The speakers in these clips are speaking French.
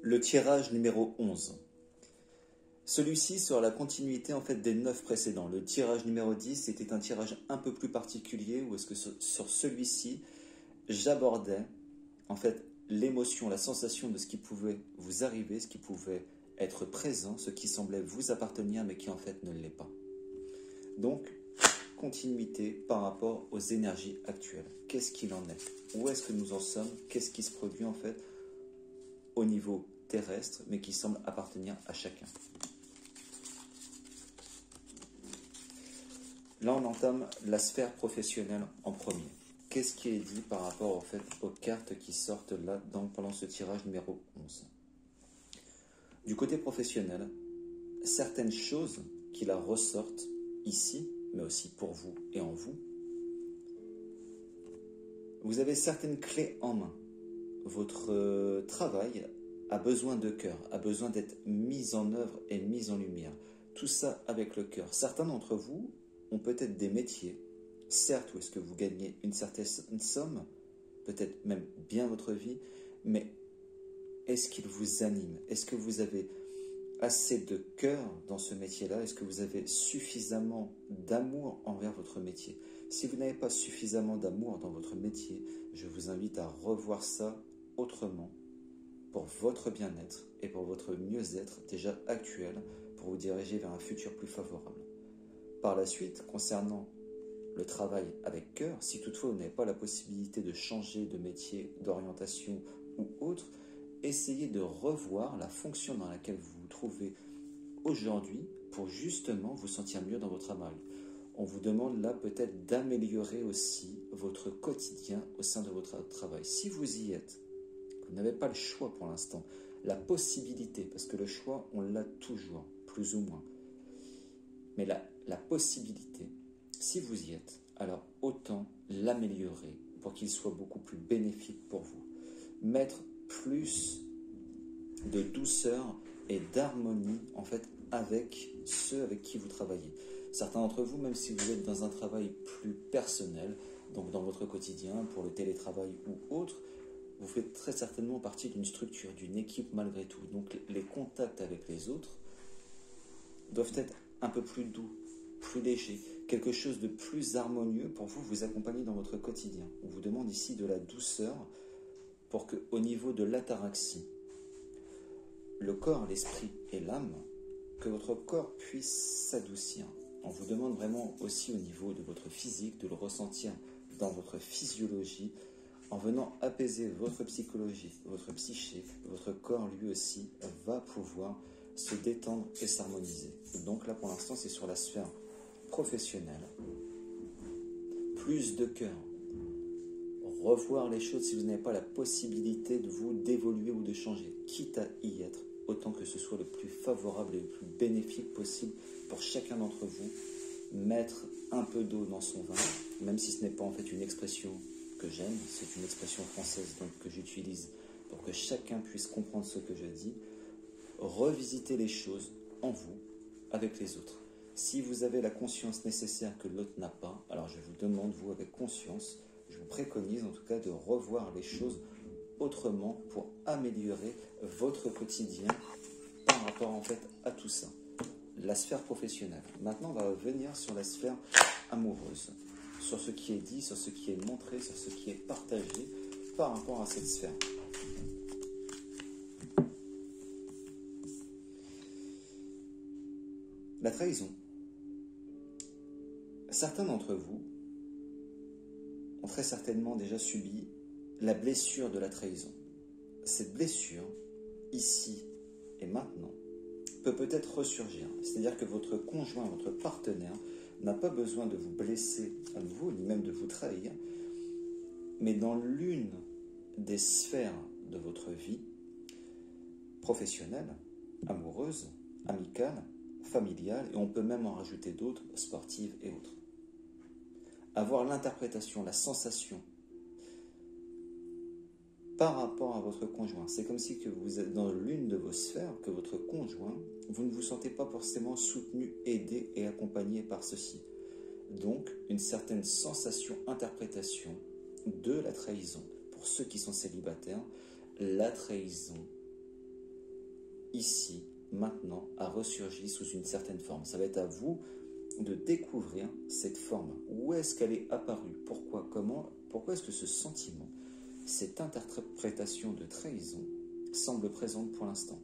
Le tirage numéro 11. Celui-ci sera la continuité en fait des 9 précédents. Le tirage numéro 10 était un tirage un peu plus particulier où est-ce que sur celui-ci, j'abordais en fait l'émotion, la sensation de ce qui pouvait vous arriver, ce qui pouvait être présent, ce qui semblait vous appartenir mais qui en fait ne l'est pas. Donc, continuité par rapport aux énergies actuelles. Qu'est-ce qu'il en est? Où est-ce que nous en sommes? Qu'est-ce qui se produit en fait au niveau terrestre mais qui semble appartenir à chacun? Là, on entame la sphère professionnelle en premier. Qu'est-ce qui est dit par rapport en fait, aux cartes qui sortent là pendant ce tirage numéro 11? Du côté professionnel, certaines choses qui la ressortent ici, mais aussi pour vous et en vous, vous avez certaines clés en main. Votre travail a besoin de cœur, a besoin d'être mis en œuvre et mis en lumière. Tout ça avec le cœur. Certains d'entre vous ont peut-être des métiers, certes, où est-ce que vous gagnez une certaine somme, peut-être même bien votre vie, mais est-ce qu'il vous anime? Est-ce que vous avez assez de cœur dans ce métier-là? Est-ce que vous avez suffisamment d'amour envers votre métier? Si vous n'avez pas suffisamment d'amour dans votre métier, je vous invite à revoir ça autrement pour votre bien-être et pour votre mieux-être déjà actuel, pour vous diriger vers un futur plus favorable. Par la suite, concernant le travail avec cœur, si toutefois vous n'avez pas la possibilité de changer de métier, d'orientation ou autre, essayez de revoir la fonction dans laquelle vous vous trouvez aujourd'hui pour justement vous sentir mieux dans votre travail. On vous demande là peut-être d'améliorer aussi votre quotidien au sein de votre travail. Si vous y êtes, vous n'avez pas le choix pour l'instant, la possibilité, parce que le choix, on l'a toujours, plus ou moins. Mais la possibilité, si vous y êtes, alors autant l'améliorer pour qu'il soit beaucoup plus bénéfique pour vous. Mettre plus de douceur et d'harmonie en fait avec ceux avec qui vous travaillez. Certains d'entre vous, même si vous êtes dans un travail plus personnel, donc dans votre quotidien, pour le télétravail ou autre, vous faites très certainement partie d'une structure, d'une équipe malgré tout. Donc les contacts avec les autres doivent être un peu plus doux, plus légers, quelque chose de plus harmonieux pour vous accompagner dans votre quotidien. On vous demande ici de la douceur pour qu'au niveau de l'ataraxie, le corps, l'esprit et l'âme, que votre corps puisse s'adoucir. On vous demande vraiment aussi au niveau de votre physique de le ressentir dans votre physiologie en venant apaiser votre psychologie, votre psyché, votre corps lui aussi va pouvoir se détendre et s'harmoniser. Donc là pour l'instant c'est sur la sphère professionnelle. Plus de cœur. Revoir les choses si vous n'avez pas la possibilité de vous d'évoluer ou de changer, quitte à y être, autant que ce soit le plus favorable et le plus bénéfique possible pour chacun d'entre vous. Mettre un peu d'eau dans son vin, même si ce n'est pas en fait une expression que j'aime, c'est une expression française donc, que j'utilise pour que chacun puisse comprendre ce que je dis. Revisiter les choses en vous, avec les autres. Si vous avez la conscience nécessaire que l'autre n'a pas, alors je vous demande, vous avec conscience, je vous préconise en tout cas de revoir les choses autrement pour améliorer votre quotidien par rapport en fait à tout ça. La sphère professionnelle. Maintenant, on va revenir sur la sphère amoureuse, sur ce qui est dit, sur ce qui est montré, sur ce qui est partagé par rapport à cette sphère. La trahison. Certains d'entre vous ont très certainement déjà subi la blessure de la trahison. Cette blessure, ici et maintenant, peut peut-être ressurgir. C'est-à-dire que votre conjoint, votre partenaire, n'a pas besoin de vous blesser à nouveau, ni même de vous trahir, mais dans l'une des sphères de votre vie, professionnelle, amoureuse, amicale, familiale, et on peut même en rajouter d'autres, sportives et autres. Avoir l'interprétation, la sensation par rapport à votre conjoint. C'est comme si que vous êtes dans l'une de vos sphères, que votre conjoint, vous ne vous sentez pas forcément soutenu, aidé et accompagné par ceci. Donc, une certaine sensation, interprétation de la trahison. Pour ceux qui sont célibataires, la trahison ici, maintenant, a ressurgi sous une certaine forme. Ça va être à vous de découvrir cette forme. Où est-ce qu'elle est apparue? Pourquoi? Comment? Pourquoi est-ce que ce sentiment, cette interprétation de trahison semble présente pour l'instant?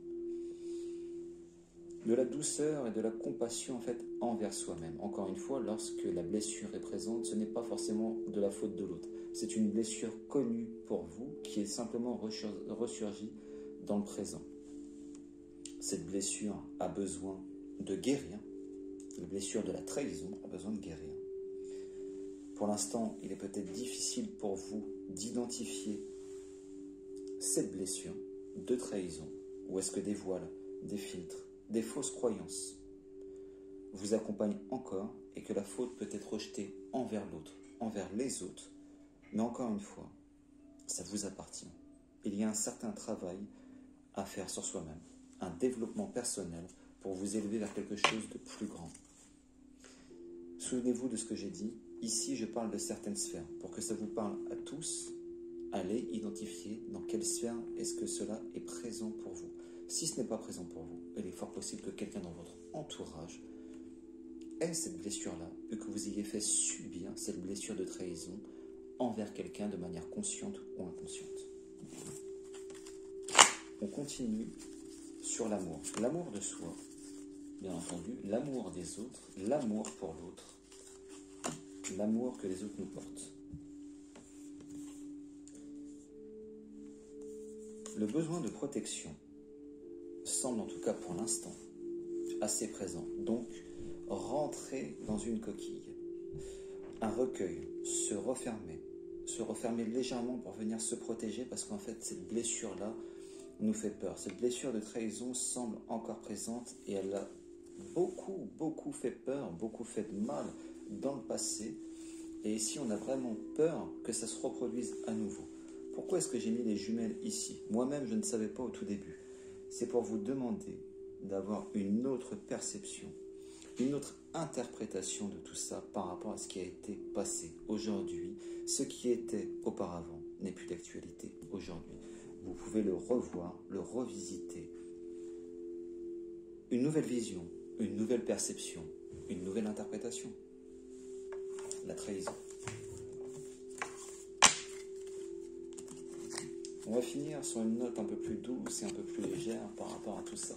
De la douceur et de la compassion en fait envers soi-même. Encore une fois, lorsque la blessure est présente, ce n'est pas forcément de la faute de l'autre. C'est une blessure connue pour vous qui est simplement ressurgie dans le présent. Cette blessure a besoin de guérir. La blessure de la trahison a besoin de guérir. Pour l'instant, il est peut-être difficile pour vous d'identifier cette blessure de trahison. Ou est-ce que des voiles, des filtres, des fausses croyances vous accompagnent encore et que la faute peut être rejetée envers l'autre, envers les autres. Mais encore une fois, ça vous appartient. Il y a un certain travail à faire sur soi-même, un développement personnel pour vous élever vers quelque chose de plus grand. Souvenez-vous de ce que j'ai dit. Ici, je parle de certaines sphères. Pour que ça vous parle à tous, allez identifier dans quelle sphère est-ce que cela est présent pour vous. Si ce n'est pas présent pour vous, il est fort possible que quelqu'un dans votre entourage ait cette blessure-là et que vous ayez fait subir cette blessure de trahison envers quelqu'un de manière consciente ou inconsciente. On continue sur l'amour. L'amour de soi, bien entendu, l'amour des autres, l'amour pour l'autre, l'amour que les autres nous portent. Le besoin de protection semble, en tout cas pour l'instant, assez présent. Donc, rentrer dans une coquille, un recueil, se refermer légèrement pour venir se protéger parce qu'en fait, cette blessure-là nous fait peur. Cette blessure de trahison semble encore présente et elle a beaucoup fait peur, beaucoup fait de mal dans le passé. Et ici, on a vraiment peur que ça se reproduise à nouveau. Pourquoi est-ce que j'ai mis les jumelles ici? Moi-même, je ne savais pas au tout début. C'est pour vous demander d'avoir une autre perception, une autre interprétation de tout ça par rapport à ce qui a été passé aujourd'hui. Ce qui était auparavant n'est plus d'actualité aujourd'hui. Vous pouvez le revoir, le revisiter. Une nouvelle vision, une nouvelle perception, une nouvelle interprétation. La trahison. On va finir sur une note un peu plus douce et un peu plus légère par rapport à tout ça.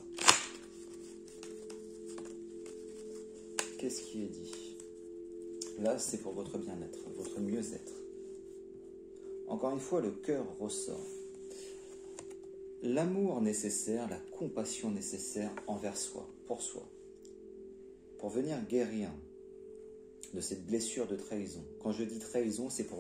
Qu'est-ce qui est dit? Là, c'est pour votre bien-être, votre mieux-être. Encore une fois, le cœur ressort. L'amour nécessaire, la compassion nécessaire envers soi, pour venir guérir de cette blessure de trahison. Quand je dis trahison, c'est pour